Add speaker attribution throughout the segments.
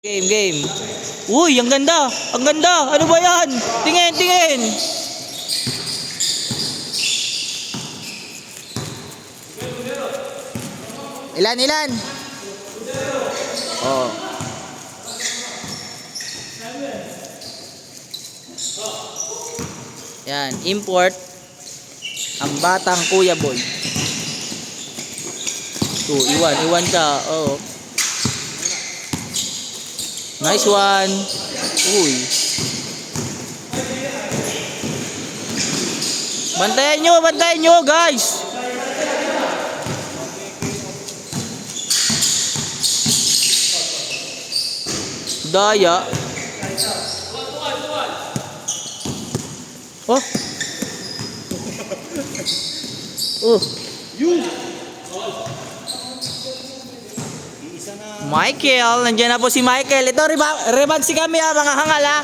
Speaker 1: Game. Uy, ang ganda. Ang ganda. Ano ba yan? Tingin. Ilan? Oh. Yan, import ang batang Kuya Boy. Iwan ka. Oh. Nice one. Uy. Bantayan nyo guys. Daya. Oh. Michael, nandiyan na po si Michael. Ito, rebagsi kami mga hangal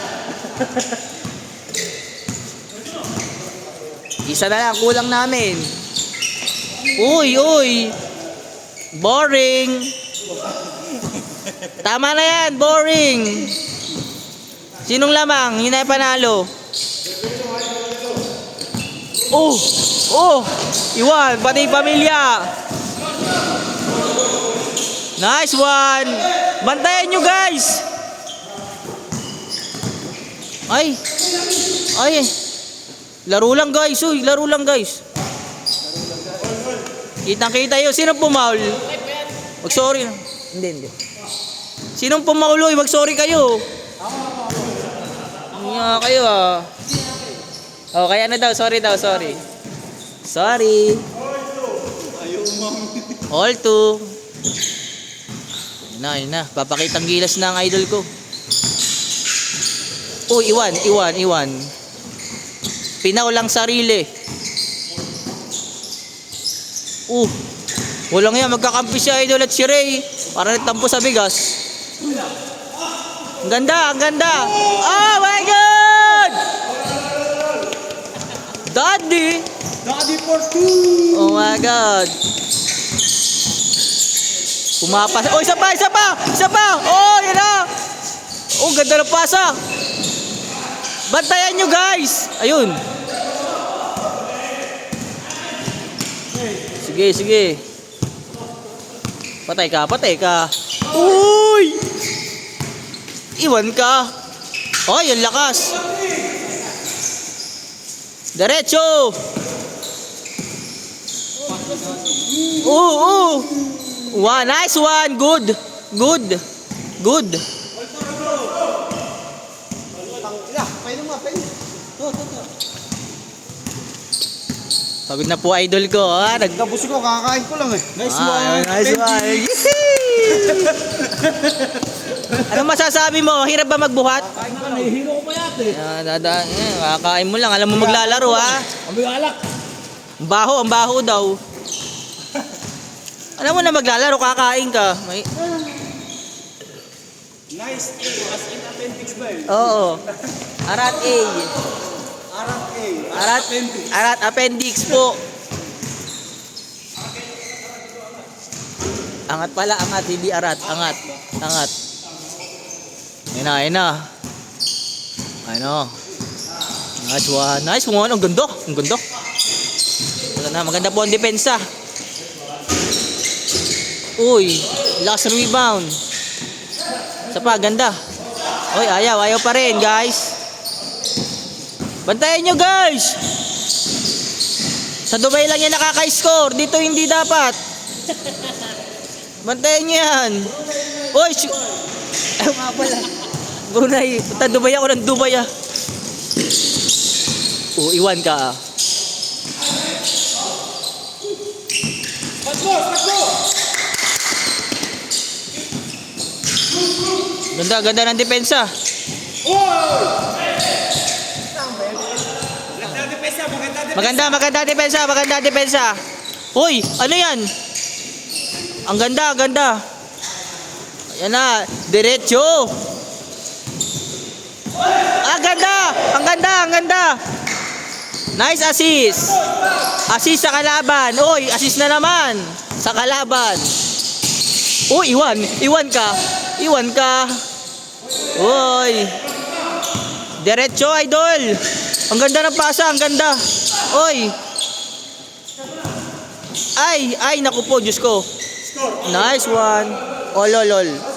Speaker 1: Isa na lang, kulang namin. Uy. Boring. Tama na yan, boring. Sinong lamang? Yun ay panalo. Iwan, pati pamilya. Nice one. Bantayan nyo guys. Ay. Laro lang guys. Kitang-kita yun. Sino pumaul? Mag-sorry. Hindi. Sinong pumaul? Mag-sorry kayo. Nga kayo Oh, kaya na daw. Sorry. All two. Yun na. Papakitang gilas na ang idol ko. Iwan. Pinaw lang sarili. Walang yan. Magkakampi si idol at si Ray. Para nagtampo sa bigas. Ang ganda. Oh my God! Daddy for two. Oh my God. Pumapas. Isa pa. Oh, yan na. Ganda ng pasa. Bantayan nyo guys. Ayun. Sige. Patay ka. Uy! Iwan ka. Oh, yung lakas. Diretso. Wow, nice one. Good. Pagod na po idol ko.
Speaker 2: Tapos ko, kakakain ko lang
Speaker 1: Nice one. Ano masasabi mo? Hirap ba magbuhat?
Speaker 2: Hihiro ko pa yate.
Speaker 1: Kakain mo lang. Alam mo maglalaro
Speaker 2: Ang alak.
Speaker 1: Ang baho daw. Alam mo na maglalaro, kakain ka.
Speaker 2: Nice A, as in appendix ba
Speaker 1: Oo. Arat A. Arat appendix po. Angat, hindi arat. Angat. Ayun na. Nice one. Ang ganda. Maganda po ang depensa. Uy, last rebound. Isa pa, ganda. Uy, ayaw pa rin, guys. Bantayan nyo, guys. Sa Dubai lang yan nakaka-score. Dito hindi dapat. Bantayan nyo yan. Uy, ayaw nga pala. Brunei, punta Dubai ako ng Dubai iwan ka Ganda ng depensa. Maganda depensa. Uy, ano yan? Ang ganda. Ayan na, diretso. Ang ganda. Nice assist. Assist sa kalaban. Uy, assist na naman sa kalaban. Iwan ka. Uy. Diretso, idol. Ang ganda ng pasa, ang ganda. Uy. Ay, naku po, Diyos ko. Nice one. Oh, lol.